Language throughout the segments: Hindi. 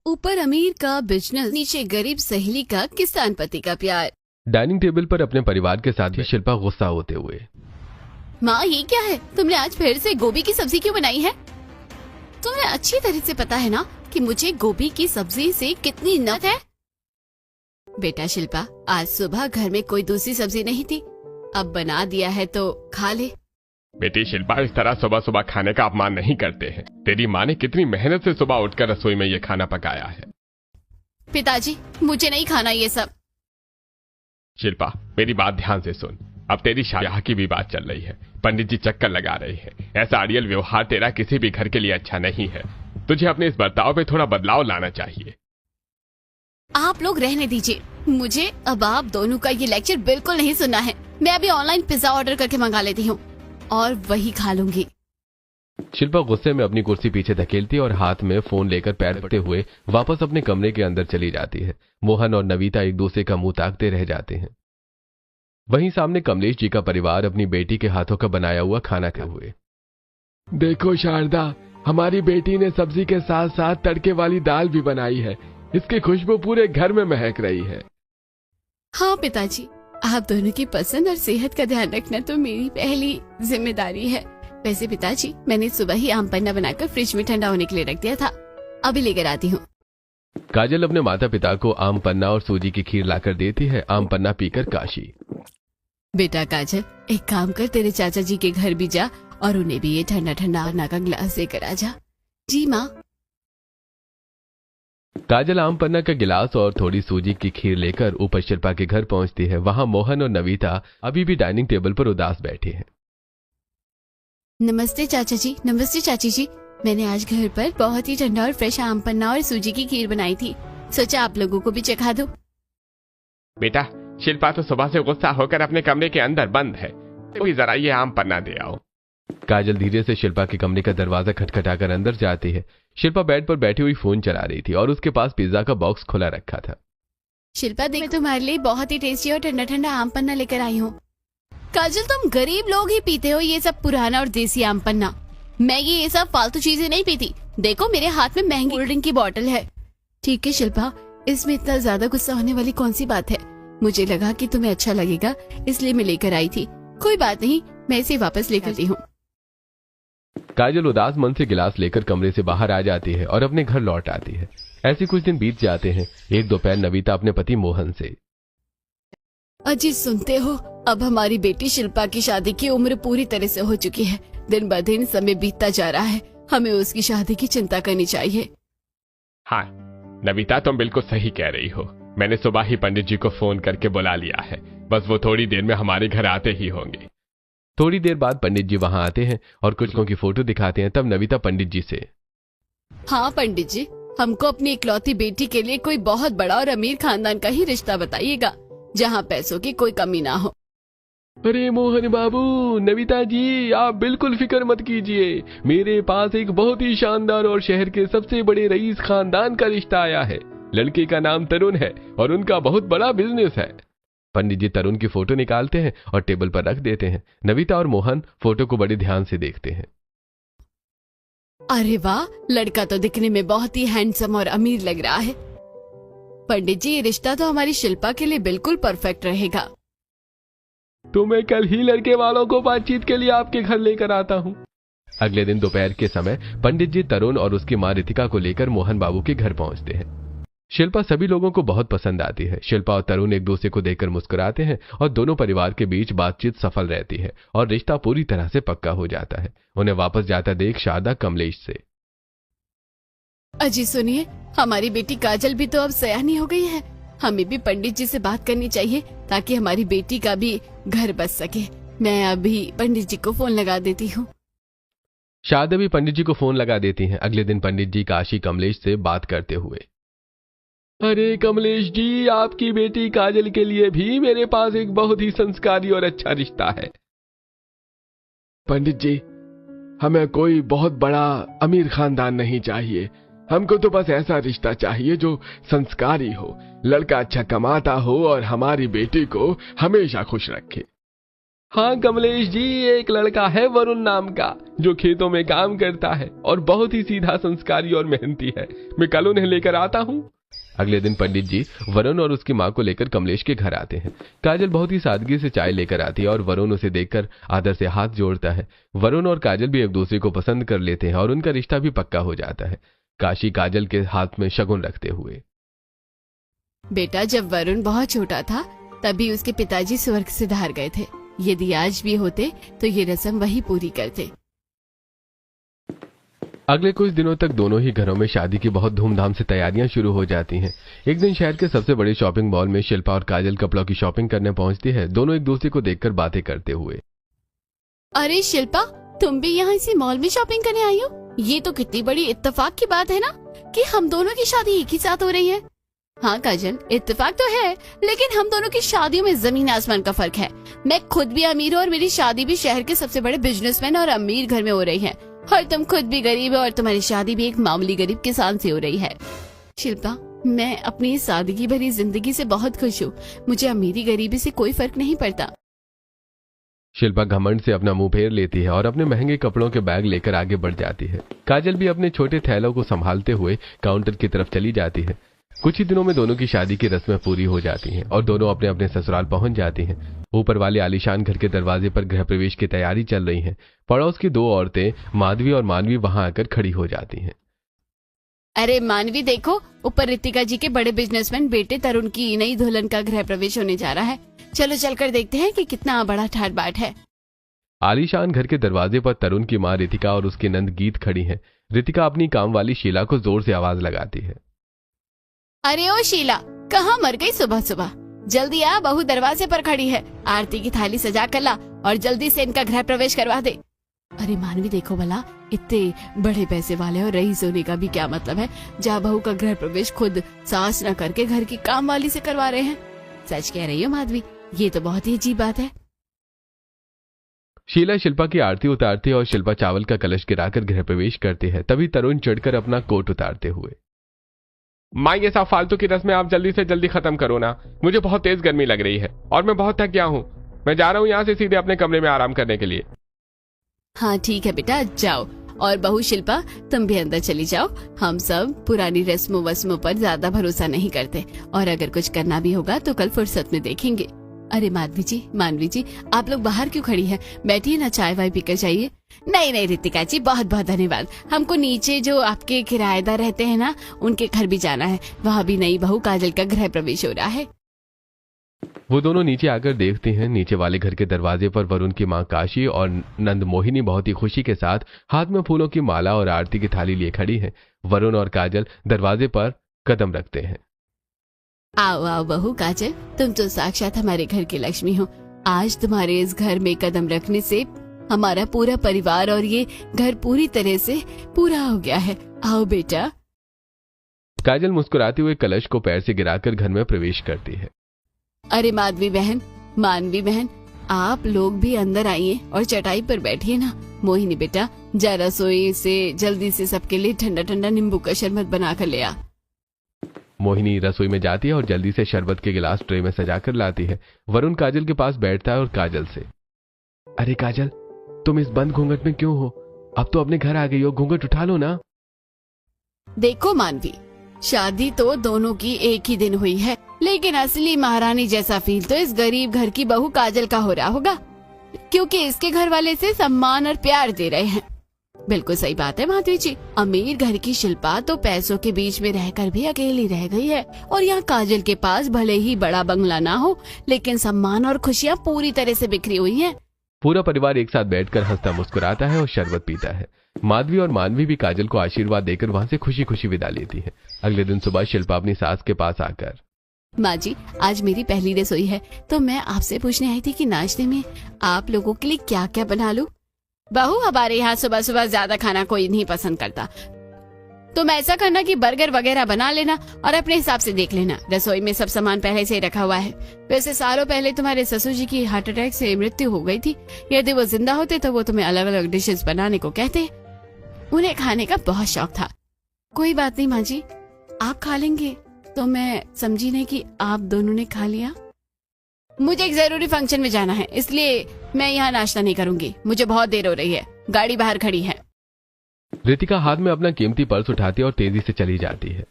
ऊपर अमीर का बिजनेस, नीचे गरीब सहेली का किसान पति का प्यार। डाइनिंग टेबल पर अपने परिवार के साथ ही शिल्पा गुस्सा होते हुए। माँ, ये क्या है? तुमने आज फिर से गोभी की सब्जी क्यों बनाई है? तुम्हें अच्छी तरह से पता है ना कि मुझे गोभी की सब्जी से कितनी नफरत है। बेटा शिल्पा, आज सुबह घर में कोई दूसरी सब्जी नहीं थी, अब बना दिया है तो खा ले। बेटी शिल्पा, इस तरह सुबह सुबह खाने का अपमान नहीं करते हैं। तेरी माँ ने कितनी मेहनत से सुबह उठकर रसोई में ये खाना पकाया है। पिताजी, मुझे नहीं खाना ये सब। शिल्पा, मेरी बात ध्यान से सुन। अब तेरी शादी की भी बात चल रही है। पंडित जी चक्कर लगा रहे हैं। ऐसा अड़ियल व्यवहार तेरा किसी भी घर के लिए अच्छा नहीं है। तुझे अपने इस बर्ताव पे थोड़ा बदलाव लाना चाहिए। आप लोग रहने दीजिए, मुझे अब आप दोनों का ये लेक्चर बिल्कुल नहीं सुनना है। मैं अभी ऑनलाइन पिज्जा ऑर्डर करके मंगा लेती हूँ और वही खा लूंगी। शिल्पा गुस्से में अपनी कुर्सी पीछे धकेलती और हाथ में फोन लेकर पैर रखते हुए वापस अपने कमरे के अंदर चली जाती है। मोहन और नवीता एक दूसरे का मुंह ताकते रह जाते हैं। वहीं सामने कमलेश जी का परिवार अपनी बेटी के हाथों का बनाया हुआ खाना खाए हुए। देखो शारदा, हमारी बेटी ने सब्जी के साथ साथ तड़के वाली दाल भी बनाई है। इसकी खुशबू पूरे घर में महक रही है। हाँ पिताजी, आप दोनों की पसंद और सेहत का ध्यान रखना तो मेरी पहली जिम्मेदारी है। वैसे पिताजी, मैंने सुबह ही आम पन्ना बनाकर फ्रिज में ठंडा होने के लिए रख दिया था, अभी लेकर आती हूँ। काजल अपने माता पिता को आम पन्ना और सूजी की खीर लाकर देती है। आम पन्ना पीकर काशी। बेटा काजल, एक काम कर, तेरे चाचा जी के घर भी जा और उन्हें भी ये ठंडा ठंडा आना का गिलास देकर आ जा। जी माँ। काजल आम पन्ना का गिलास और थोड़ी सूजी की खीर लेकर ऊपर शिल्पा के घर पहुंचती है। वहां मोहन और नवीता अभी भी डाइनिंग टेबल पर उदास बैठे हैं। नमस्ते चाचा जी। नमस्ते चाची जी। मैंने आज घर पर बहुत ही ठंडा और फ्रेश आम पन्ना और सूजी की खीर बनाई थी, सोचा आप लोगों को भी चखा दो। बेटा शिल्पा तो सुबह से गुस्सा होकर अपने कमरे के अंदर बंद है। तो जरा ये आम पन्ना दे आओ। काजल धीरे से शिल्पा के कमरे का दरवाजा खटखटाकर अंदर जाती है। शिल्पा बेड पर बैठी हुई फोन चला रही थी और उसके पास पिज्जा का बॉक्स खुला रखा था। शिल्पा देख, मैं तुम्हारे लिए बहुत ही टेस्टी और ठंडा ठंडा आम पन्ना लेकर आई हूँ। काजल, तुम गरीब लोग ही पीते हो ये सब पुराना और देसी आम पन्ना। मैं ये सब फालतू चीजें नहीं पीती। देखो मेरे हाथ में महंगी कोल्ड ड्रिंक की बोतल है। ठीक है शिल्पा, इसमें इतना ज्यादा गुस्सा होने वाली कौन सी बात है? मुझे लगा कि तुम्हें अच्छा लगेगा, इसलिए मैं लेकर आई थी। कोई बात नहीं, मैं इसे वापस लेकर आती हूँ। काजल उदास मन से गिलास लेकर कमरे से बाहर आ जाती है और अपने घर लौट आती है। ऐसे कुछ दिन बीत जाते हैं। एक दोपहर नवीता अपने पति मोहन से, अजी सुनते हो, अब हमारी बेटी शिल्पा की शादी की उम्र पूरी तरह से हो चुकी है। दिन ब दिन समय बीतता जा रहा है, हमें उसकी शादी की चिंता करनी चाहिए। हाँ नवीता, तुम बिल्कुल सही कह रही हो। मैंने सुबह ही पंडित जी को फोन करके बुला लिया है, बस वो थोड़ी देर में हमारे घर आते ही होंगे। थोड़ी देर बाद पंडित जी वहां आते हैं और कुछ लोगों की फोटो दिखाते हैं। तब नवीता पंडित जी से, हाँ पंडित जी, हमको अपनी इकलौती बेटी के लिए कोई बहुत बड़ा और अमीर खानदान का ही रिश्ता बताइएगा, जहाँ पैसों की कोई कमी ना हो। अरे मोहन बाबू, नवीता जी, आप बिल्कुल फिक्र मत कीजिए। मेरे पास एक बहुत ही शानदार और शहर के सबसे बड़े रईस खानदान का रिश्ता आया है। लड़के का नाम तरुण है और उनका बहुत बड़ा बिजनेस है। पंडित जी तरुण की फोटो निकालते हैं और टेबल पर रख देते हैं। नवीता और मोहन फोटो को बड़े ध्यान से देखते हैं। अरे वाह, लड़का तो दिखने में बहुत ही हैंडसम और अमीर लग रहा है। पंडित जी, ये रिश्ता तो हमारी शिल्पा के लिए बिल्कुल परफेक्ट रहेगा। तो मैं कल ही लड़के वालों को बातचीत के लिए आपके घर लेकर आता हूँ। अगले दिन दोपहर के समय पंडित जी तरुण और उसकी मां रितिका को लेकर मोहन बाबू के घर पहुंचते हैं। शिल्पा सभी लोगों को बहुत पसंद आती है। शिल्पा और तरुण एक दूसरे को देखकर मुस्कुराते हैं और दोनों परिवार के बीच बातचीत सफल रहती है और रिश्ता पूरी तरह से पक्का हो जाता है। उन्हें वापस जाता देख शारदा कमलेश से, अजी सुनिए, हमारी बेटी काजल भी तो अब सयानी हो गई है। हमें भी पंडित जी से बात करनी चाहिए ताकि हमारी बेटी का भी घर बस सके। मैं अभी पंडित जी को फोन लगा देती हूँ। शारदा भी पंडित जी को फोन लगा देती हैं। अगले दिन पंडित जी काशी कमलेश से बात करते हुए, अरे कमलेश जी, आपकी बेटी काजल के लिए भी मेरे पास एक बहुत ही संस्कारी और अच्छा रिश्ता है। पंडित जी, हमें कोई बहुत बड़ा अमीर खानदान नहीं चाहिए। हमको तो बस ऐसा रिश्ता चाहिए जो संस्कारी हो, लड़का अच्छा कमाता हो और हमारी बेटी को हमेशा खुश रखे। हाँ कमलेश जी, एक लड़का है वरुण नाम का, जो खेतों में काम करता है और बहुत ही सीधा संस्कारी और मेहनती है। मैं कल उन्हें लेकर आता हूँ। अगले दिन पंडित जी वरुण और उसकी मां को लेकर कमलेश के घर आते हैं। काजल बहुत ही सादगी से चाय लेकर आती है और वरुण उसे देखकर आदर से हाथ जोड़ता है। वरुण और काजल भी एक दूसरे को पसंद कर लेते हैं और उनका रिश्ता भी पक्का हो जाता है। काशी काजल के हाथ में शगुन रखते हुए, बेटा, जब वरुण बहुत छोटा था तभी उसके पिताजी स्वर्ग से धार गए थे। यदि आज भी होते तो ये रस्म वही पूरी करते। अगले कुछ दिनों तक दोनों ही घरों में शादी की बहुत धूमधाम से तैयारियां शुरू हो जाती हैं। एक दिन शहर के सबसे बड़े शॉपिंग मॉल में शिल्पा और काजल कपड़ों की शॉपिंग करने पहुंचती है, दोनों एक दूसरे को देखकर बातें करते हुए। अरे शिल्पा, तुम भी यहाँ इसी मॉल में शॉपिंग करने आई हो? ये तो कितनी बड़ी इत्तेफाक की बात है ना कि हम दोनों की शादी एक ही साथ हो रही है। हाँ काजल, इत्तेफाक तो है, लेकिन हम दोनों की शादियों में जमीन आसमान का फर्क है। मैं खुद भी अमीर हूँ और मेरी शादी भी शहर के सबसे बड़े बिजनेसमैन और अमीर घर में हो रही है, और तुम खुद भी गरीब हो और तुम्हारी शादी भी एक मामूली गरीब किसान से हो रही है। शिल्पा, मैं अपनी सादगी भरी जिंदगी से बहुत खुश हूँ। मुझे अमीरी गरीबी से कोई फर्क नहीं पड़ता। शिल्पा घमंड से अपना मुंह फेर लेती है और अपने महंगे कपड़ों के बैग लेकर आगे बढ़ जाती है। काजल भी अपने छोटे थैलों को संभालते हुए काउंटर की तरफ चली जाती है। कुछ ही दिनों में दोनों की शादी की रस्में पूरी हो जाती हैं और दोनों अपने अपने ससुराल पहुंच जाती हैं। ऊपर वाले आलीशान घर के दरवाजे पर गृह प्रवेश की तैयारी चल रही है। पड़ोस की दो औरतें माधवी और मानवी वहां आकर खड़ी हो जाती हैं। अरे मानवी, देखो, ऊपर रितिका जी के बड़े बिजनेसमैन बेटे तरुण की नई दुल्हन का गृह प्रवेश होने जा रहा है। चलो चलकर देखते हैं कि कितना बड़ा ठाट बाट है। आलीशान घर के दरवाजे पर तरुण की मां रितिका और उसकी नंद गीत खड़ी हैं। रितिका अपनी काम वाली शीला को जोर से आवाज लगाती है। अरे ओ शीला, कहाँ मर गई सुबह सुबह? जल्दी आ, बहू दरवाजे पर खड़ी है। आरती की थाली सजा कर ला और जल्दी से इनका गृह प्रवेश करवा दे। अरे मानवी, देखो भला, इतने बड़े पैसे वाले और रईस होने का भी क्या मतलब है, जहाँ बहू का गृह प्रवेश खुद सास न करके घर की काम वाली से करवा रहे हैं। सच कह रही हो माधवी, ये तो बहुत ही अजीब बात है। शीला शिल्पा की आरती उतारती है और शिल्पा चावल का कलश गिराकर गृह प्रवेश करती है। तभी तरुण चढ़कर अपना कोट उतारते हुए, माँ, ये सब फालतू की रस्में आप जल्दी से जल्दी खत्म करो ना। मुझे बहुत तेज गर्मी लग रही है और मैं बहुत थक गया हूँ। मैं जा रहा हूँ यहाँ से सीधे अपने कमरे में आराम करने के लिए। हाँ ठीक है बेटा, जाओ। और बहू शिल्पा, तुम भी अंदर चली जाओ। हम सब पुरानी रस्मों वस्मों पर ज्यादा भरोसा नहीं करते, और अगर कुछ करना भी होगा तो कल फुर्सत में देखेंगे। अरे मानवी जी, आप लोग बाहर क्यों खड़ी हैं? बैठिए ना, चाय वाय पीकर जाइए। नहीं रितिका जी, बहुत बहुत धन्यवाद। हमको नीचे जो आपके किराएदार रहते हैं ना, उनके घर भी जाना है। वहाँ भी नई बहू काजल का गृह प्रवेश हो रहा है। वो दोनों नीचे आकर देखते हैं। नीचे वाले घर के दरवाजे पर वरुण की मां काशी और नंद मोहिनी बहुत ही खुशी के साथ हाथ में फूलों की माला और आरती की थाली लिए खड़ी हैं। वरुण और काजल दरवाजे पर कदम रखते हैं। आओ आओ बहू काजल, तुम तो साक्षात हमारे घर की लक्ष्मी हो। आज तुम्हारे इस घर में कदम रखने से हमारा पूरा परिवार और ये घर पूरी तरह से पूरा हो गया है। आओ बेटा। काजल मुस्कुराते हुए कलश को पैर से गिराकर घर में प्रवेश करती है। अरे मानवी बहन, आप लोग भी अंदर आइए और चटाई पर बैठिए ना। मोहिनी बेटा, जा रसोई से जल्दी से सबके लिए ठंडा ठंडा नींबू का शरबत बना कर ले आ। मोहिनी रसोई में जाती है और जल्दी से शरबत के गिलास ट्रे में सजाकर लाती है। वरुण काजल के पास बैठता है और काजल से, अरे काजल, तुम इस बंद घूंघट में क्यों हो? अब तो अपने घर आ गई हो, घूंघट उठा लो ना। देखो मानवी, शादी तो दोनों की एक ही दिन हुई है, लेकिन असली महारानी जैसा फील तो इस गरीब घर की बहू काजल का हो रहा होगा, क्योंकि इसके घर वाले से सम्मान और प्यार दे रहे हैं। बिल्कुल सही बात है माधवी जी। अमीर घर की शिल्पा तो पैसों के बीच में रहकर भी अकेली रह गई है, और यहाँ काजल के पास भले ही बड़ा बंगला ना हो, लेकिन सम्मान और खुशियाँ पूरी तरह से बिखरी हुई हैं। पूरा परिवार एक साथ बैठकर हंसता मुस्कुराता है और शरबत पीता है। माधवी और मानवी भी काजल को आशीर्वाद देकर वहाँ से खुशी खुशी विदा लेती है। अगले दिन सुबह शिल्पा अपनी सास के पास आकर, माँ जी, आज मेरी पहली रसोई है, तो मैं आपसे पूछने आई थी कि नाश्ते में आप लोगों के लिए क्या क्या बना लूं? बहू, हमारे यहाँ सुबह सुबह ज्यादा खाना कोई नहीं पसंद करता। तुम ऐसा करना कि बर्गर वगैरह बना लेना और अपने हिसाब से देख लेना। रसोई में सब सामान पहले से ही रखा हुआ है। वैसे सालों पहले तुम्हारे ससुर जी की हार्ट अटैक से मृत्यु हो गई थी। यदि वो जिंदा होते तो वो तुम्हें अलग अलग डिशेस बनाने को कहते। उन्हें खाने का बहुत शौक था। कोई बात नहीं माँ जी, आप खा लेंगे तो मैं समझी नहीं कि आप दोनों ने खा लिया। मुझे एक जरूरी फंक्शन में जाना है, इसलिए मैं यहाँ नाश्ता नहीं करूंगी। मुझे बहुत देर हो रही है, गाड़ी बाहर खड़ी है। रितिका हाथ में अपना कीमती पर्स उठाती है और तेजी से चली जाती है।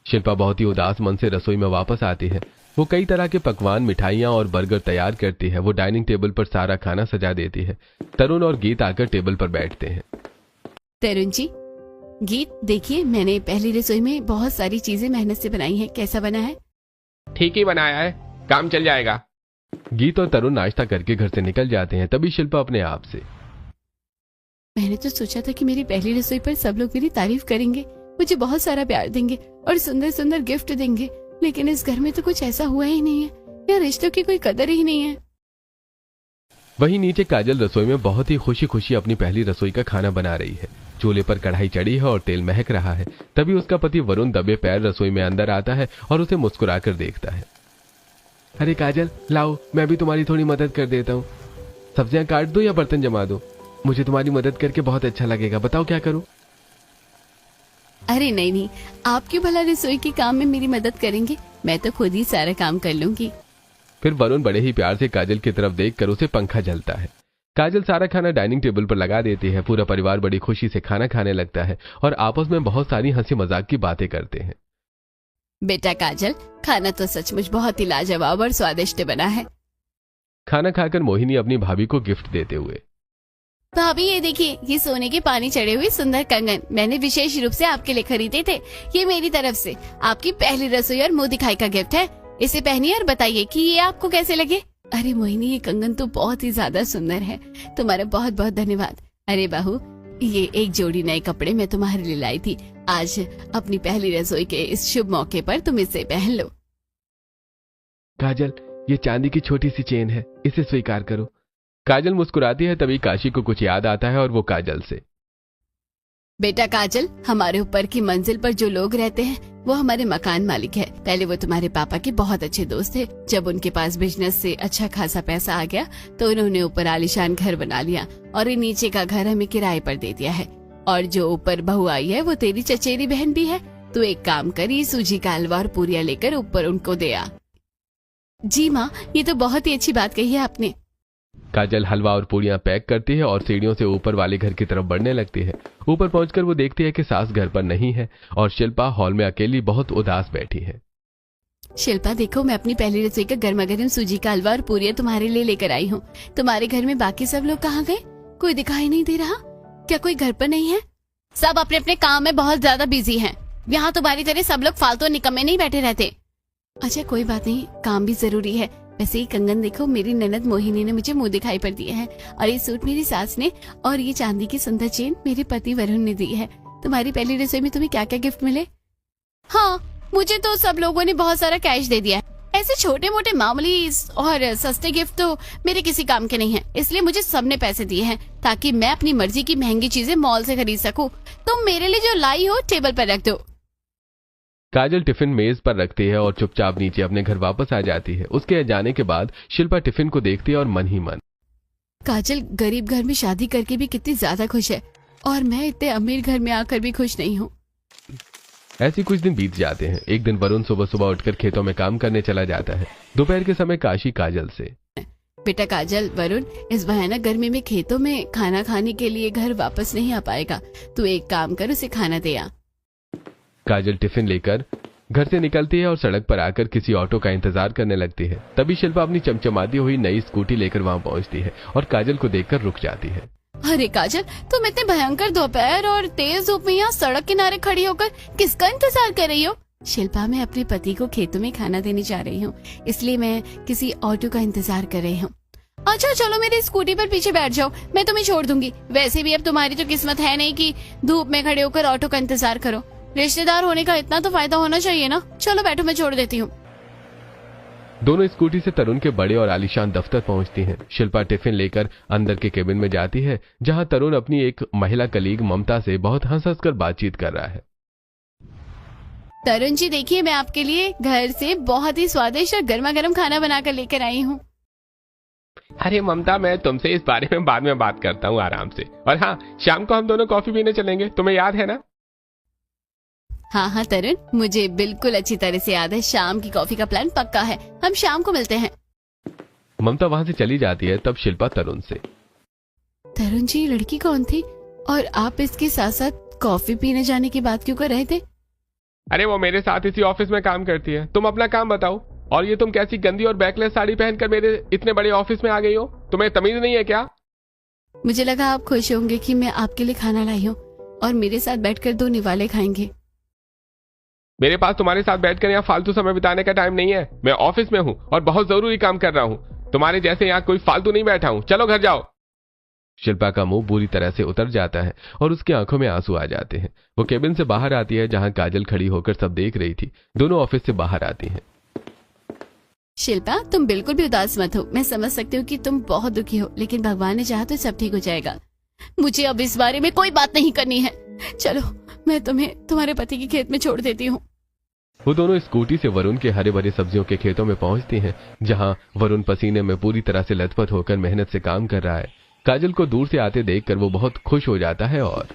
शिल्पा बहुत ही उदास मन से रसोई में वापस आती है। वो कई तरह के पकवान, मिठाइयाँ और बर्गर तैयार करती है। वो डाइनिंग टेबल पर सारा खाना सजा देती है। तरुण और गीत आकर टेबल पर बैठते हैं। तरुण जी, गीत देखिए, मैंने पहली रसोई में बहुत सारी चीजें मेहनत से बनाई हैं। कैसा बना है? ठीक ही बनाया है, काम चल जाएगा। गीत और तरुण नाश्ता करके घर से निकल जाते हैं। तभी शिल्पा अपने आप से, मैंने तो सोचा था कि मेरी पहली रसोई पर सब लोग मेरी तारीफ करेंगे, मुझे बहुत सारा प्यार देंगे और सुंदर सुंदर गिफ्ट देंगे, लेकिन इस घर में तो कुछ ऐसा हुआ ही नहीं है। यहाँ रिश्तों की कोई कदर ही नहीं है। वहीं नीचे काजल रसोई में बहुत ही खुशी खुशी अपनी पहली रसोई का खाना बना रही है। चूल्हे पर कढ़ाई चढ़ी है और तेल महक रहा है। तभी उसका पति वरुण दबे पैर रसोई में अंदर आता है और उसे मुस्कुराकर देखता है। अरे काजल, लाओ, मैं भी तुम्हारी थोड़ी मदद कर देता हूँ। सब्जियां काट दो या बर्तन जमा दो, मुझे तुम्हारी मदद करके बहुत अच्छा लगेगा। बताओ क्या करूं? अरे नहीं नहीं, आप क्यों भला रसोई के काम में मेरी मदद करेंगे? मैं तो खुद ही सारा काम कर लूंगी। फिर वरुण बड़े ही प्यार से काजल की तरफ देखकर उसे पंखा जलता है। काजल सारा खाना डाइनिंग टेबल पर लगा देती है। पूरा परिवार बड़ी खुशी से खाना खाने लगता है और आपस में बहुत सारी हंसी मजाक की बातें करते हैं। बेटा काजल, खाना तो सचमुच बहुत ही लाजवाब और स्वादिष्ट बना है। खाना खाकर मोहिनी अपनी भाभी को गिफ्ट देते हुए, भाभी ये देखिए, ये सोने के पानी चढ़े हुए सुंदर कंगन मैंने विशेष रूप से आपके लिए खरीदे थे। ये मेरी तरफ से आपकी पहली रसोई और मुंह दिखाई का गिफ्ट है। इसे पहनिए और बताइए कि ये आपको कैसे लगे। अरे मोहिनी, ये कंगन तो बहुत ही ज्यादा सुंदर है। तुम्हारा बहुत बहुत धन्यवाद। अरे बहू, ये एक जोड़ी नए कपड़े मैं तुम्हारे लिए लाई थी। आज अपनी पहली रसोई के इस शुभ मौके पर तुम इसे पहन लो। काजल, ये चांदी की छोटी सी चेन है, इसे स्वीकार करो। काजल मुस्कुराती है। तभी काशी को कुछ याद आता है और वो काजल से, बेटा काजल, हमारे ऊपर की मंजिल पर जो लोग रहते हैं वो हमारे मकान मालिक है। पहले वो तुम्हारे पापा के बहुत अच्छे दोस्त थे। जब उनके पास बिजनेस से अच्छा खासा पैसा आ गया तो उन्होंने ऊपर आलीशान घर बना लिया और ये नीचे का घर हमें किराए पर दे दिया है। और जो ऊपर बहू आई है वो तेरी चचेरी बहन भी है। तो एक काम कर, ये सूजी का हलवा और पूरियां लेकर ऊपर उनको दे आ। जी माँ, ये तो बहुत ही अच्छी बात कही है आपने। काजल हलवा और पूड़ियां पैक करती है और सीढ़ियों से ऊपर वाले घर की तरफ बढ़ने लगती है। ऊपर पहुंचकर वो देखती है कि सास घर पर नहीं है और शिल्पा हॉल में अकेली बहुत उदास बैठी है। शिल्पा देखो, मैं अपनी पहली रसोई का गर्मा गर्म सूजी का हलवा और पूरियां तुम्हारे लिए लेकर आई हूँ। तुम्हारे घर में बाकी सब लोग कहाँ गए? कोई दिखाई नहीं दे रहा। क्या कोई घर पर नहीं है? सब अपने अपने काम में बहुत ज्यादा बिजी हैं। यहाँ तुम्हारी तरह सब लोग फालतू निकम्मे नहीं बैठे रहते। अच्छा कोई बात नहीं, काम भी जरूरी है। वैसे ही कंगन देखो, मेरी ननद मोहिनी ने मुझे मुंह दिखाई पर दिए हैं और ये सूट मेरी सास ने और ये चांदी की सुंदर चेन मेरे पति वरुण ने दी है। तुम्हारी पहली रसोई में तुम्हें क्या क्या गिफ्ट मिले? हाँ, मुझे तो सब लोगों ने बहुत सारा कैश दे दिया है। ऐसे छोटे मोटे मामूली और सस्ते गिफ्ट तो मेरे किसी काम के नहीं है, इसलिए मुझे सबने पैसे दिए हैं ताकि मैं अपनी मर्जी की महंगी चीजें मॉल से खरीद सकूं। तुम मेरे लिए जो लाई हो टेबल पर रख दो। काजल टिफिन मेज पर रखती है और चुपचाप नीचे अपने घर वापस आ जाती है। उसके जाने के बाद शिल्पा टिफिन को देखती है और मन ही मन, काजल गरीब घर में शादी करके भी कितनी ज्यादा खुश है और मैं इतने अमीर घर में आकर भी खुश नहीं हूँ। ऐसी कुछ दिन बीत जाते हैं। एक दिन वरुण सुबह सुबह उठकर खेतों में काम करने चला जाता है। दोपहर के समय काशी काजल से, बेटा काजल, वरुण इस भयानक गर्मी में खेतों में खाना खाने के लिए घर वापस नहीं आ पाएगा। तू एक काम कर, उसे खाना दे आ। काजल टिफिन लेकर घर से निकलती है और सड़क पर आकर किसी ऑटो का इंतजार करने लगती है। तभी शिल्पा अपनी चमचमाती हुई नई स्कूटी लेकर वहां पहुंचती है और काजल को देखकर रुक जाती है। अरे काजल, तुम इतने भयंकर दोपहर और तेज धूप में यहाँ सड़क किनारे खड़ी होकर किसका इंतजार कर रही हो? शिल्पा, मैं अपने पति को खेतों में खाना देने जा रही हूँ, इसलिए मैं किसी ऑटो का इंतजार कर रही हूँ। अच्छा चलो, मेरी स्कूटी पर पीछे बैठ जाओ, मैं तुम्हें छोड़ दूंगी। वैसे भी अब तुम्हारी तो किस्मत है नहीं कि धूप में खड़े होकर ऑटो का इंतजार करो। रिश्तेदार होने का इतना तो फायदा होना चाहिए ना। चलो बैठो, मैं छोड़ देती हूँ। दोनों स्कूटी से तरुण के बड़े और आलीशान दफ्तर पहुंचती हैं। शिल्पा टिफिन लेकर अंदर के केबिन में जाती है जहां तरुण अपनी एक महिला कलीग ममता से बहुत हंस हंस कर बातचीत कर रहा है। तरुण जी देखिए, मैं आपके लिए घर से बहुत ही स्वादिष्ट और गर्मा गर्म खाना बनाकर लेकर आई हूँ। अरे ममता, मैं तुमसे इस बारे में बाद में बात करता हूँ आराम से। और हाँ, शाम को हम दोनों कॉफी पीने चलेंगे, तुम्हें याद है ना? हाँ हाँ तरुण, मुझे बिल्कुल अच्छी तरह से याद है। शाम की कॉफी का प्लान पक्का है, हम शाम को मिलते हैं। ममता वहां से चली जाती है। तब शिल्पा तरुण से, तरुण जी, लड़की कौन थी और आप इसके साथ साथ कॉफी पीने जाने की बात क्यों कर रहे थे? अरे वो मेरे साथ इसी ऑफिस में काम करती है। तुम अपना काम बताओ। और ये तुम कैसी गंदी और बैकलेस साड़ी पहनकर मेरे इतने बड़े ऑफिस में आ गई हो? तुम्हें तमीज नहीं है क्या? मुझे लगा आप खुश होंगे कि मैं आपके लिए खाना लाई हूँ और मेरे साथ बैठकर 2 निवाले खाएंगे। मेरे पास तुम्हारे साथ बैठकर यहाँ फालतू समय बिताने का टाइम नहीं है। मैं ऑफिस में हूँ और बहुत जरूरी काम कर रहा हूँ। तुम्हारे जैसे यहाँ कोई फालतू नहीं बैठा हूँ। चलो घर जाओ। शिल्पा का मुंह बुरी तरह से उतर जाता है और उसकी आंखों में आंसू आ जाते हैं। वो केबिन से बाहर आती है जहां काजल खड़ी होकर सब देख रही थी। दोनों ऑफिस से बाहर आती हैं। शिल्पा, तुम बिल्कुल भी उदास मत हो। मैं समझ सकती हूँ कि तुम बहुत दुखी हो, लेकिन भगवान ने चाहा तो सब ठीक हो जाएगा। मुझे अब इस बारे में कोई बात नहीं करनी है। चलो, मैं तुम्हें तुम्हारे पति के खेत में छोड़ देती हूँ। वो दोनों स्कूटी से वरुण के हरे भरे सब्जियों के खेतों में पहुंचती हैं, जहां वरुण पसीने में पूरी तरह से लथपथ होकर मेहनत से काम कर रहा है। काजल को दूर से आते देखकर वो बहुत खुश हो जाता है और,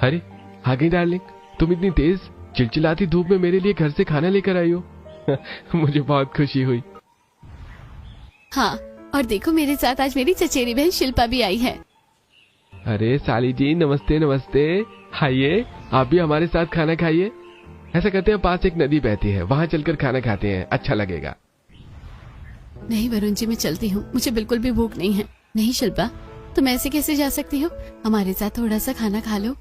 अरे आ गई डार्लिंग, तुम इतनी तेज चिलचिलाती धूप में मेरे लिए घर से खाना लेकर आई हो। मुझे बहुत खुशी हुई। हाँ, और देखो मेरे साथ आज मेरी चचेरी बहन शिल्पा भी आई है। अरे साली जी, नमस्ते नमस्ते। आइए, आप भी हमारे साथ खाना खाइए। ऐसा करते हैं, पास एक नदी बहती है, वहां चलकर खाना खाते हैं, अच्छा लगेगा। नहीं वरुण जी, मैं चलती हूँ, मुझे बिल्कुल भी भूख नहीं है। नहीं शिल्पा, तुम ऐसे कैसे जा सकती हो? हमारे साथ थोड़ा सा खाना खा लो।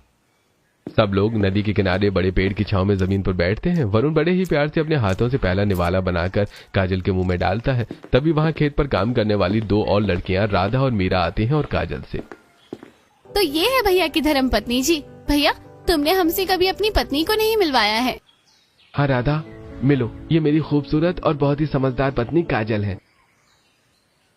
सब लोग नदी के किनारे बड़े पेड़ की छांव में जमीन पर बैठते हैं। वरुण बड़े ही प्यार से अपने हाथों से पहला निवाला बनाकर काजल के मुंह में डालता है। तभी वहां खेत पर काम करने वाली 2 और लड़कियां राधा और मीरा आती हैं और काजल से, तो ये है भैया की धर्म पत्नी जी। भैया, तुमने हमसे कभी अपनी पत्नी को नहीं मिलवाया है। हाँ राधा, मिलो, ये मेरी खूबसूरत और बहुत ही समझदार पत्नी काजल है।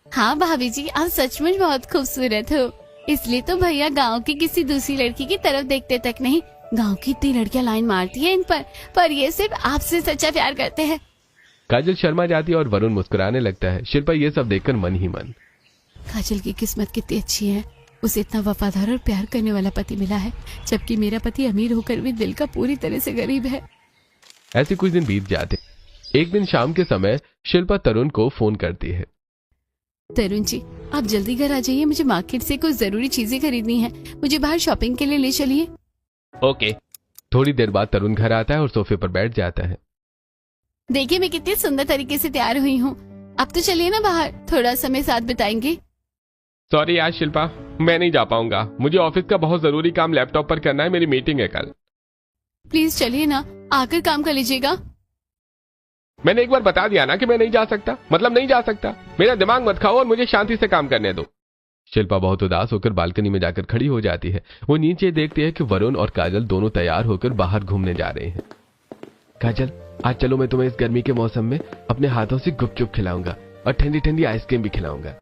हाँ भाभी जी, आप सचमुच बहुत खूबसूरत हो। इसलिए तो भैया गांव की किसी दूसरी लड़की की तरफ देखते तक नहीं। गांव की इतनी लड़कियां लाइन मारती हैं इन पर ये सिर्फ आपसे सच्चा प्यार करते हैं। काजल शर्मा जाती है और वरुण मुस्कुराने लगता है। शिल्पा ये सब देखकर मन ही मन, काजल की किस्मत कितनी अच्छी है, उसे इतना वफादार और प्यार करने वाला पति मिला है, जबकि मेरा पति अमीर होकर भी दिल का पूरी तरह से गरीब है। ऐसे कुछ दिन बीत जाते। एक दिन शाम के समय शिल्पा तरुण को फोन करती है। तरुण जी, आप जल्दी घर आ जाइए, मुझे मार्केट से कुछ जरूरी चीजें खरीदनी है। मुझे बाहर शॉपिंग के लिए ले चलिए। ओके। थोड़ी देर बाद तरुण घर आता है और सोफे पर बैठ जाता है। देखिए मैं कितनी सुंदर तरीके से तैयार हुई हूँ। अब तो चलिए ना बाहर, थोड़ा समय साथ बिताएंगे। सॉरी यार शिल्पा, मैं नहीं जा पाऊंगा। मुझे ऑफिस का बहुत जरूरी काम लैपटॉप पर करना है। मेरी मीटिंग है कल। प्लीज चलिए ना, आकर काम कर लीजिएगा। मैंने एक बार बता दिया ना कि मैं नहीं जा सकता, मतलब नहीं जा सकता। मेरा दिमाग मत खाओ और मुझे शांति से काम करने दो। शिल्पा बहुत उदास होकर बालकनी में जाकर खड़ी हो जाती है। वो नीचे देखती है कि वरुण और काजल दोनों तैयार होकर बाहर घूमने जा रहे हैं। काजल, आज चलो, मैं तुम्हें इस गर्मी के मौसम में अपने हाथों से गुपचुप खिलाऊंगा और ठंडी ठंडी आइसक्रीम भी खिलाऊंगा।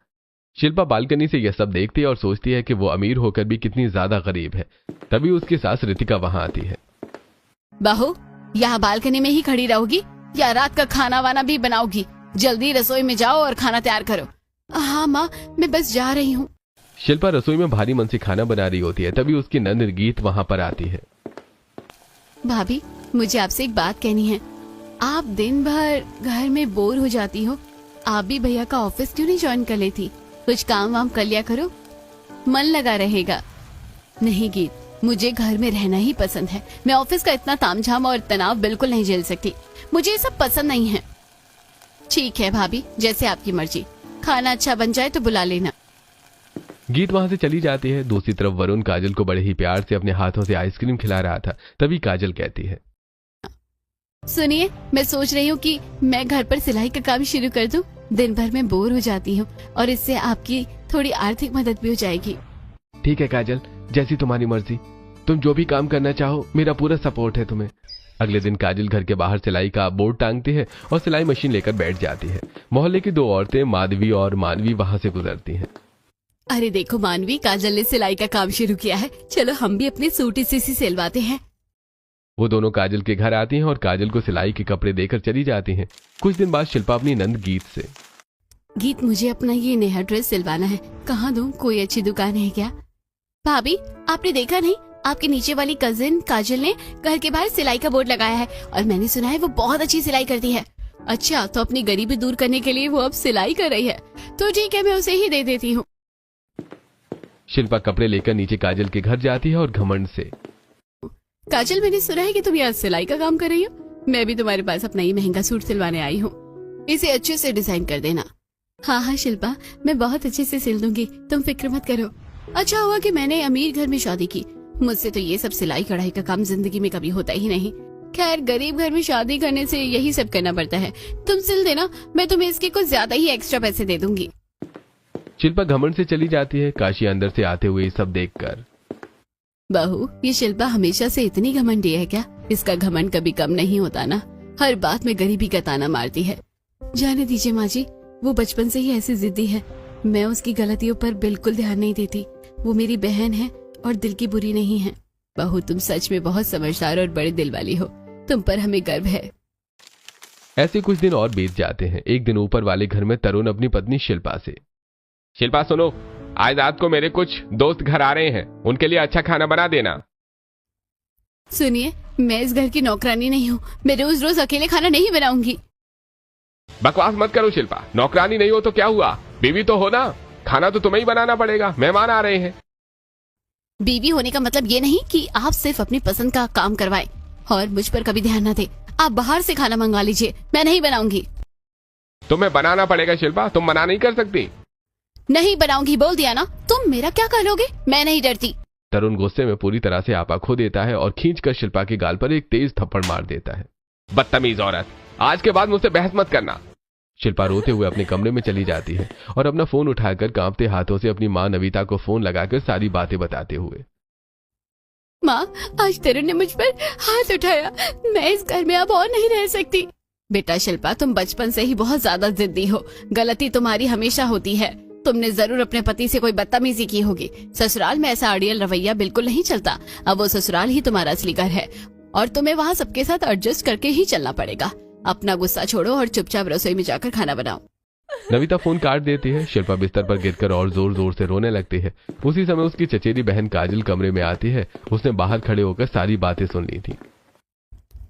शिल्पा बालकनी से यह सब देखती है और सोचती है कि वो अमीर होकर भी कितनी ज्यादा गरीब है। तभी उसकी सास रितिका वहां आती है। बहू, यहाँ बालकनी में ही खड़ी रहोगी या रात का खाना वाना भी बनाओगी? जल्दी रसोई में जाओ और खाना तैयार करो। हाँ माँ, मैं बस जा रही हूँ। शिल्पा रसोई में भारी मन से खाना बना रही होती है। तभी उसकी नंद गीत वहां पर आती है। भाभी, मुझे आपसे एक बात कहनी है। आप दिन भर घर में बोर हो जाती हो, आप भी भैया का ऑफिस क्यों नहीं ज्वाइन कर लेती? कुछ काम वाम कर लिया करो, मन लगा रहेगा। नहीं गीत, मुझे घर में रहना ही पसंद है। मैं ऑफिस का इतना तामझाम और तनाव बिल्कुल नहीं झेल सकती। मुझे ये सब पसंद नहीं है। ठीक है भाभी, जैसे आपकी मर्जी। खाना अच्छा बन जाए तो बुला लेना। गीत वहां से चली जाती है। दूसरी तरफ वरुण काजल को बड़े ही प्यार से अपने हाथों से आइसक्रीम खिला रहा था। तभी काजल कहती है, सुनिए, मैं सोच रही हूँ कि मैं घर पर सिलाई का काम शुरू कर दूं। दिन भर में बोर हो जाती हूँ और इससे आपकी थोड़ी आर्थिक मदद भी हो जाएगी। ठीक है काजल, जैसी तुम्हारी मर्जी। तुम जो भी काम करना चाहो, मेरा पूरा सपोर्ट है तुम्हें। अगले दिन काजल घर के बाहर सिलाई का बोर्ड टांगती है और सिलाई मशीन लेकर बैठ जाती है। मोहल्ले की 2 औरतें माधवी और मानवी वहां से गुजरती हैं। अरे देखो मानवी, काजल ने सिलाई का काम शुरू किया है। चलो हम भी अपने सूट इसी से सिलवाते हैं। वो दोनों काजल के घर आती हैं और काजल को सिलाई के कपड़े देकर चली जाती हैं। कुछ दिन बाद शिल्पा अपनी नंद गीत से, गीत, मुझे अपना ये नया ड्रेस सिलवाना है, कहाँ दूं? कोई अच्छी दुकान है क्या? भाभी, आपने देखा नहीं, आपके नीचे वाली कजिन काजल ने घर के बाहर सिलाई का बोर्ड लगाया है और मैंने सुना है वो बहुत अच्छी सिलाई करती है। अच्छा, तो अपनी गरीबी दूर करने के लिए वो अब सिलाई कर रही है। तो ठीक है, मैं उसे ही दे देती हूँ। शिल्पा कपड़े लेकर नीचे काजल के घर जाती है और घमंड से, काजल, मैंने सुना है कि तुम यहाँ सिलाई का काम कर रही हो। मैं भी तुम्हारे पास अपना ही महंगा सूट सिलवाने आई हूँ, इसे अच्छे से डिजाइन कर देना। हाँ हाँ शिल्पा, मैं बहुत अच्छे से सिल दूंगी, तुम फिक्र मत करो। अच्छा हुआ कि मैंने अमीर घर में शादी की, मुझसे तो ये सब सिलाई कढ़ाई का काम जिंदगी में कभी होता ही नहीं। खैर, गरीब घर में शादी करने से यही सब करना पड़ता है। तुम सिल देना, मैं तुम्हें इसके कुछ ज्यादा ही एक्स्ट्रा पैसे दे दूंगी। शिल्पा घमंड से चली जाती है। काशी अंदर से आते हुए ये सब देखकर, बहू, ये शिल्पा हमेशा से इतनी घमंडी है क्या? इसका घमंड कभी कम नहीं होता ना, हर बात में गरीबी का ताना मारती है। जाने दीजिए माँ जी, वो बचपन से ही ऐसी जिद्दी है। मैं उसकी गलतियों पर बिल्कुल ध्यान नहीं देती। वो मेरी बहन है और दिल की बुरी नहीं है। बहू, तुम सच में बहुत समझदार और बड़े दिल वाली हो, तुम पर हमें गर्व है। ऐसे कुछ दिन और बीत जाते हैं। एक दिन ऊपर वाले घर में तरुण अपनी पत्नी शिल्पा से, शिल्पा सुनो, आज रात को मेरे कुछ दोस्त घर आ रहे हैं, उनके लिए अच्छा खाना बना देना। सुनिए, मैं इस घर की नौकरानी नहीं हूँ, मैं रोज रोज अकेले खाना नहीं बनाऊंगी। बकवास मत करो शिल्पा, नौकरानी नहीं हो तो क्या हुआ, बीवी तो हो ना, खाना तो तुम्हें ही बनाना पड़ेगा, मेहमान आ रहे हैं। बीवी होने का मतलब ये नहीं कि आप सिर्फ अपनी पसंद का काम करवाएं और मुझ पर कभी ध्यान न दें। आप बाहर से खाना मंगवा लीजिए, मैं नहीं बनाऊंगी। तुम्हें बनाना पड़ेगा शिल्पा, तुम मना नहीं कर सकती। नहीं बनाऊंगी, बोल दिया ना। तुम मेरा क्या कर लोगे? मैं नहीं डरती। तरुण गुस्से में पूरी तरह से आपा खो देता है और खींचकर शिल्पा के गाल पर एक तेज थप्पड़ मार देता है। बदतमीज औरत, आज के बाद मुझसे बहस मत करना। शिल्पा रोते हुए अपने कमरे में चली जाती है और अपना फोन उठाकर कांपते हाथों से अपनी माँ नविता को फोन लगाकर सारी बातें बताते हुए, माँ, आज तरुण ने मुझ पर हाथ उठाया, मैं इस घर में अब और नहीं रह सकती। बेटा शिल्पा, तुम बचपन से ही बहुत ज्यादा जिद्दी हो, गलती तुम्हारी हमेशा होती है। तुमने जरूर अपने पति से कोई बदतमीजी की होगी। ससुराल में ऐसा अड़ियल रवैया बिल्कुल नहीं चलता। अब वो ससुराल ही तुम्हारा असली घर है और तुम्हें वहाँ सबके साथ एडजस्ट करके ही चलना पड़ेगा। अपना गुस्सा छोड़ो और चुपचाप रसोई में जाकर खाना बनाओ। नविता फोन काट देती है। शिल्पा बिस्तर पर गिरकर और जोर जोर से रोने लगती है। उसी समय उसकी चचेरी बहन काजल कमरे में आती है। उसने बाहर खड़े होकर सारी बातें सुन ली थी।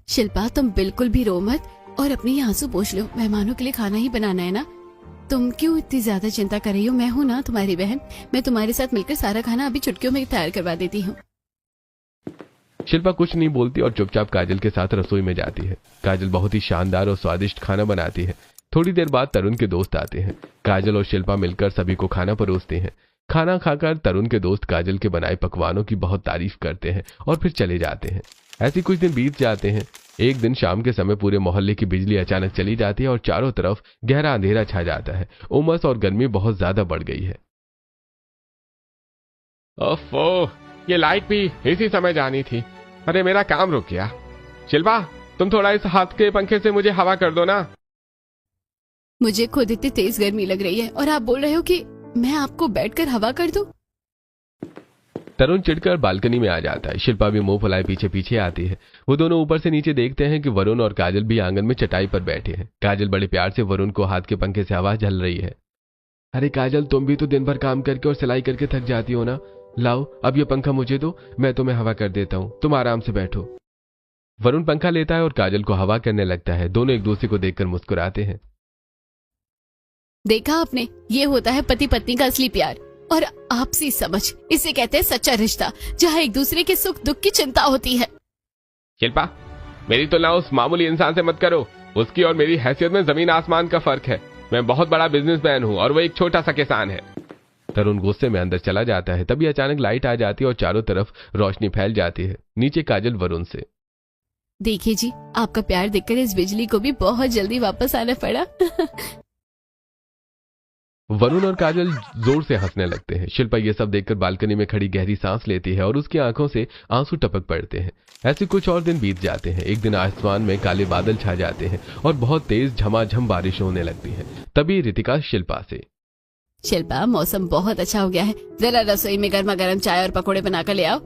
शिल्पा, तुम बिल्कुल भी रो मत और अपने आंसू पोंछ लो। मेहमानों के लिए खाना ही बनाना है ना। तुम क्यों इतनी ज्यादा चिंता कर रही हो? मैं हूँ ना तुम्हारी बहन, मैं तुम्हारे साथ मिलकर सारा खाना अभी चुटकियों में तैयार करवा देती हूँ। शिल्पा कुछ नहीं बोलती और चुपचाप काजल के साथ रसोई में जाती है। काजल बहुत ही शानदार और स्वादिष्ट खाना बनाती है। थोड़ी देर बाद तरुण के दोस्त आते हैं। काजल और शिल्पा मिलकर सभी को खाना परोसते हैं। खाना खाकर तरुण के दोस्त काजल के बनाए पकवानों की बहुत तारीफ करते हैं और फिर चले जाते हैं। ऐसे कुछ दिन बीत जाते हैं। एक दिन शाम के समय पूरे मोहल्ले की बिजली अचानक चली जाती है और चारों तरफ गहरा अंधेरा छा जाता है। उमस और गर्मी बहुत ज्यादा बढ़ गई है। ओफो, ये लाइट भी इसी समय जानी थी। अरे मेरा काम रुक गया। शिल्पा, तुम थोड़ा इस हाथ के पंखे से मुझे हवा कर दो ना। मुझे खुद इतनी तेज गर्मी लग रही है और आप बोल रहे हो कि मैं आपको बैठकर हवा कर दूं? तरुण चिढ़कर बालकनी में आ जाता है। शिल्पा भी मुंह फुलाए पीछे पीछे आती है। वो दोनों ऊपर से नीचे देखते हैं कि वरुण और काजल भी आंगन में चटाई पर बैठे हैं। काजल बड़े प्यार से वरुण को हाथ के पंखे से हवा झल रही है। अरे काजल, तुम भी तो दिन भर काम करके और सिलाई करके थक जाती हो ना। लाओ, अब ये पंखा मुझे दो, मैं तुम्हें हवा कर देता हूँ, तुम आराम से बैठो। वरुण पंखा लेता है और काजल को हवा करने लगता है। दोनों एक दूसरे को देखकर मुस्कुराते हैं। देखा आपने, ये होता है पति पत्नी का असली प्यार और आपसी समझ। इसे कहते हैं सच्चा रिश्ता, जहाँ एक दूसरे के सुख दुख की चिंता होती है। शिल्पा, मेरी तुलना उस मामूली इंसान से मत करो। उसकी और मेरी हैसियत में जमीन आसमान का फर्क है। मैं बहुत बड़ा बिजनेसमैन हूँ और वो एक छोटा सा किसान है। तरुण गुस्से में अंदर चला जाता है। तभी अचानक लाइट आ जाती है और चारों तरफ रोशनी फैल जाती है। नीचे काजल वरुण से, देखिए जी, आपका प्यार देखकर इस बिजली को भी बहुत जल्दी वापस आना पड़ा। वरुण और काजल जोर से हंसने लगते हैं। शिल्पा ये सब देखकर बालकनी में खड़ी गहरी सांस लेती है और उसकी आंखों से आंसू टपक पड़ते हैं। ऐसे कुछ और दिन बीत जाते हैं। एक दिन आसमान में काले बादल छा जाते हैं और बहुत तेज झमाझम बारिश होने लगती है। तभी रितिका शिल्पा से, शिल्पा, मौसम बहुत अच्छा हो गया है, जरा रसोई में गर्मा गर्म चाय और पकोड़े बनाकर ले आओ।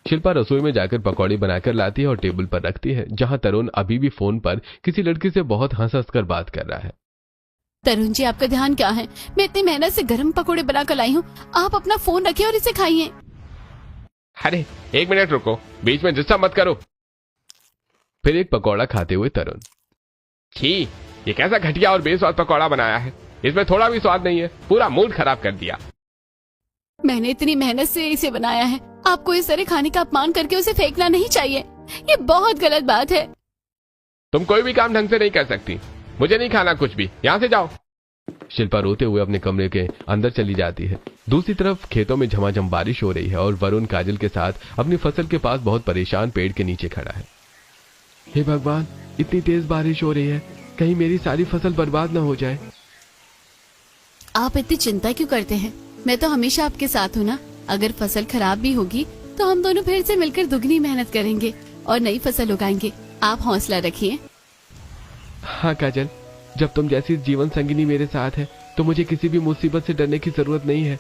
शिल्पा रसोई में जाकर पकौड़े बनाकर लाती है और टेबल पर रखती है, जहां तरुण अभी भी फोन पर किसी लड़की से बहुत हंस हंस कर बात कर रहा है। तरुण जी, आपका ध्यान क्या है? मैं इतनी मेहनत से गर्म पकोड़े बनाकर लाई हूँ, आप अपना फोन रखिए और इसे खाइए। अरे 1 मिनट रुको, बीच में डिस्टर्ब मत करो। फिर एक पकौड़ा खाते हुए तरुण, छी, ये कैसा घटिया और बेस्वाद पकौड़ा बनाया है। इसमें थोड़ा भी स्वाद नहीं है, पूरा मूड खराब कर दिया। मैंने इतनी मेहनत से इसे बनाया है, आपको इस तरह खाने का अपमान करके उसे फेंकना नहीं चाहिए। ये बहुत गलत बात है। तुम कोई भी काम ढंग से नहीं कर सकती। मुझे नहीं खाना कुछ भी, यहाँ से जाओ। शिल्पा रोते हुए अपने कमरे के अंदर चली जाती है। दूसरी तरफ खेतों में झमाझम बारिश हो रही है और वरुण काजल के साथ अपनी फसल के पास बहुत परेशान पेड़ के नीचे खड़ा है। हे भगवान, इतनी तेज बारिश हो रही है, कहीं मेरी सारी फसल बर्बाद न हो जाए। आप इतनी चिंता क्यों करते हैं? मैं तो हमेशा आपके साथ हूँ ना। अगर फसल खराब भी होगी तो हम दोनों फिर से मिलकर दुगनी मेहनत करेंगे और नई फसल उगाएंगे। आप हौसला रखिए। हाँ काजल, जब तुम जैसी जीवन संगिनी मेरे साथ है तो मुझे किसी भी मुसीबत से डरने की जरूरत नहीं है।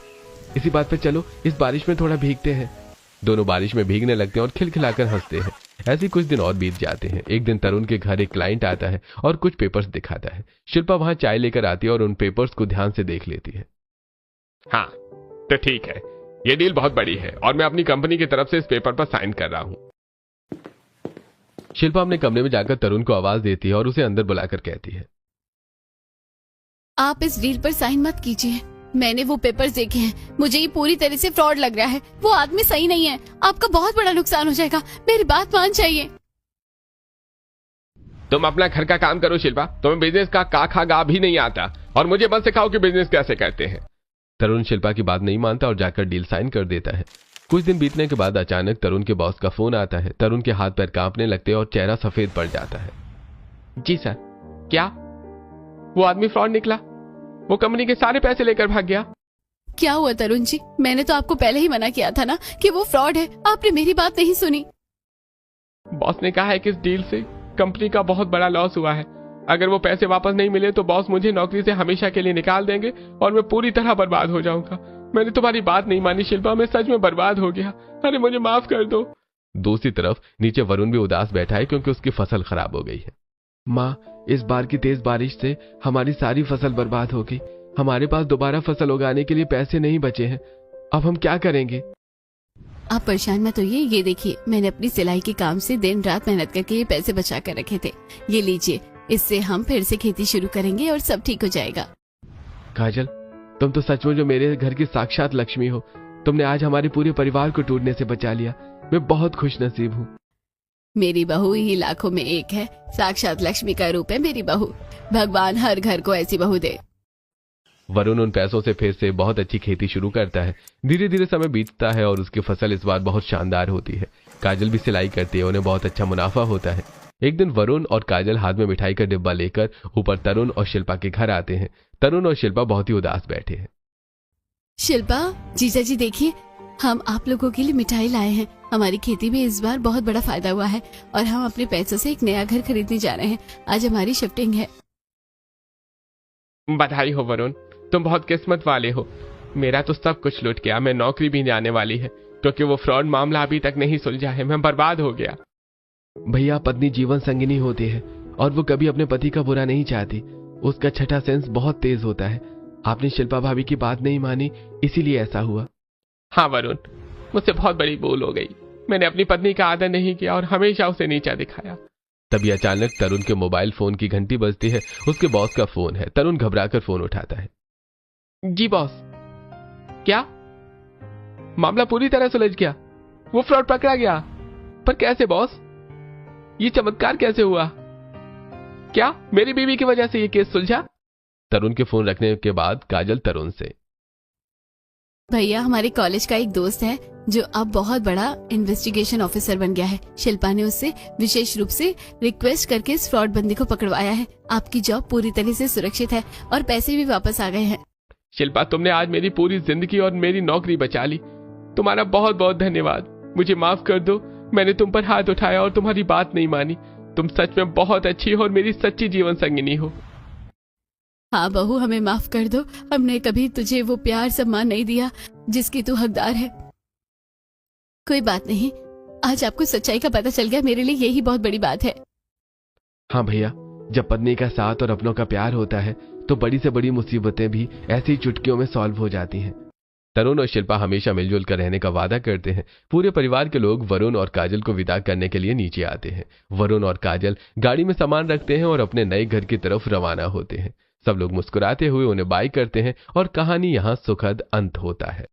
इसी बात पे चलो इस बारिश में थोड़ा भीगते हैं। दोनों बारिश में भीगने लगते हैं और खिलखिलाकर हंसते हैं। ऐसे कुछ दिन और बीत जाते हैं। एक दिन तरुण के घर एक क्लाइंट आता है और कुछ पेपर्स दिखाता है। शिल्पा वहां चाय लेकर आती है और उन पेपर्स को ध्यान से देख लेती है। हाँ तो ठीक है, ये डील बहुत बड़ी है और मैं अपनी कंपनी की तरफ से इस पेपर पर साइन कर रहा हूँ। शिल्पा अपने कमरे में जाकर तरुण को आवाज देती है और उसे अंदर बुलाकर कहती है, आप इस डील पर साइन मत कीजिए। मैंने वो पेपर्स देखे हैं, मुझे ये पूरी तरह से फ्रॉड लग रहा है। वो आदमी सही नहीं है, आपका बहुत बड़ा नुकसान हो जाएगा। मेरी बात मान जाइए। तुम अपना घर का काम करो शिल्पा, तुम्हें बिजनेस का काखा गा भी नहीं आता और मुझे मत सिखाओ कि बिजनेस कैसे करते हैं। तरुण शिल्पा की बात नहीं मानता और जाकर डील साइन कर देता है। कुछ दिन बीतने के बाद अचानक तरुण के बॉस का फोन आता है। तरुण के हाथ पैर कांपने लगते और चेहरा सफेद पड़ जाता है। जी सर। क्या? वो आदमी फ्रॉड निकला? वो कंपनी के सारे पैसे लेकर भाग गया? क्या हुआ तरुण जी? मैंने तो आपको पहले ही मना किया था ना कि वो फ्रॉड है। आपने मेरी बात नहीं सुनी। बॉस ने कहा है कि इस डील से कंपनी का बहुत बड़ा लॉस हुआ है। अगर वो पैसे वापस नहीं मिले तो बॉस मुझे नौकरी से हमेशा के लिए निकाल देंगे और मैं पूरी तरह बर्बाद हो जाऊंगा। मैंने तुम्हारी बात नहीं मानी शिल्पा, मैं सच में बर्बाद हो गया। अरे मुझे माफ कर दो। दूसरी तरफ नीचे वरुण भी उदास बैठा है क्योंकि उसकी फसल खराब हो गई है। माँ, इस बार की तेज बारिश से हमारी सारी फसल बर्बाद हो गई। हमारे पास दोबारा फसल उगाने के लिए पैसे नहीं बचे हैं। अब हम क्या करेंगे? आप परेशान मत होइए। ये देखिए, मैंने अपनी सिलाई के काम से दिन रात मेहनत करके ये पैसे बचा कर रखे थे। ये लीजिए, इससे हम फिर से खेती शुरू करेंगे और सब ठीक हो जाएगा। काजल, तुम तो सच में जो मेरे घर की साक्षात लक्ष्मी हो। तुमने आज हमारे पूरे परिवार को टूटने से बचा लिया। मैं बहुत खुश नसीब हूँ। मेरी बहू ही लाखों में एक है। साक्षात लक्ष्मी का रूप है मेरी बहू। भगवान हर घर को ऐसी बहू दे। वरुण उन पैसों से फिर से बहुत अच्छी खेती शुरू करता है। धीरे धीरे समय बीतता है और उसकी फसल इस बार बहुत शानदार होती है। काजल भी सिलाई करती है, उन्हें बहुत अच्छा मुनाफा होता है। एक दिन वरुण और काजल हाथ में मिठाई का डिब्बा लेकर ऊपर तरुण और शिल्पा के घर आते हैं। तरुण और शिल्पा बहुत ही उदास बैठे हैं। शिल्पा, जीजा जी देखिए, हम आप लोगों के लिए मिठाई लाए हैं। हमारी खेती में इस बार बहुत बड़ा फायदा हुआ है और हम अपने पैसों से एक नया घर खरीदने जा रहे हैं। आज हमारी शिफ्टिंग है। बधाई हो वरुण, तुम बहुत किस्मत वाले हो। मेरा तो सब कुछ लुट गया। मैं नौकरी भी जाने वाली है क्योंकि वो फ्रॉड मामला अभी तक नहीं सुलझा है। मैं बर्बाद हो गया। भैया, पत्नी जीवन संगिनी होती है और वो कभी अपने पति का बुरा नहीं चाहती। उसका छठा सेंस बहुत तेज होता है। आपने शिल्पा भाभी की बात नहीं मानी, इसीलिए ऐसा हुआ। हाँ वरुण, मुझसे बहुत बड़ी भूल हो गई। मैंने अपनी पत्नी का आदर नहीं किया और हमेशा उसे नीचा दिखाया। तभी अचानक तरुण के मोबाइल फोन की घंटी बजती है। उसके बॉस का फोन है। तरुण घबराकर फोन उठाता है। जी बॉस। क्या? मामला पूरी तरह सुलझ गया? वो फ्रॉड पकड़ा गया? पर कैसे बॉस? ये चमत्कार कैसे हुआ? क्या मेरी बीवी की वजह से ये केस सुलझा? तरुण के फोन रखने के बाद काजल तरुण से, भैया, हमारे कॉलेज का एक दोस्त है जो अब बहुत बड़ा इन्वेस्टिगेशन ऑफिसर बन गया है। शिल्पा ने उससे विशेष रूप से रिक्वेस्ट करके इस फ्रॉड बंदी को पकड़वाया है। आपकी जॉब पूरी तरह से सुरक्षित है और पैसे भी वापस आ गए हैं। शिल्पा, तुमने आज मेरी पूरी जिंदगी और मेरी नौकरी बचा ली। तुम्हारा बहुत बहुत धन्यवाद। मुझे माफ कर दो, मैंने तुम पर हाथ उठाया और तुम्हारी बात नहीं मानी। तुम सच में बहुत अच्छी हो और मेरी सच्ची जीवन संगिनी हो। हाँ बहू, हमें माफ कर दो। हमने कभी तुझे वो प्यार सम्मान नहीं दिया जिसकी तू हकदार है। कोई बात नहीं, आज आपको सच्चाई का पता चल गया। मेरे लिए यही बहुत बड़ी बात है। हाँ भैया, जब पत्नी का साथ और अपनों का प्यार होता है तो बड़ी से बड़ी मुसीबतें भी ऐसी चुटकियों में सॉल्व हो जाती हैं। तरुण और शिल्पा हमेशा मिलजुल कर रहने का वादा करते हैं। पूरे परिवार के लोग वरुण और काजल को विदा करने के लिए नीचे आते हैं। वरुण और काजल गाड़ी में सामान रखते हैं और अपने नए घर की तरफ रवाना होते हैं। सब लोग मुस्कुराते हुए उन्हें बाय करते हैं और कहानी यहाँ सुखद अंत होता है।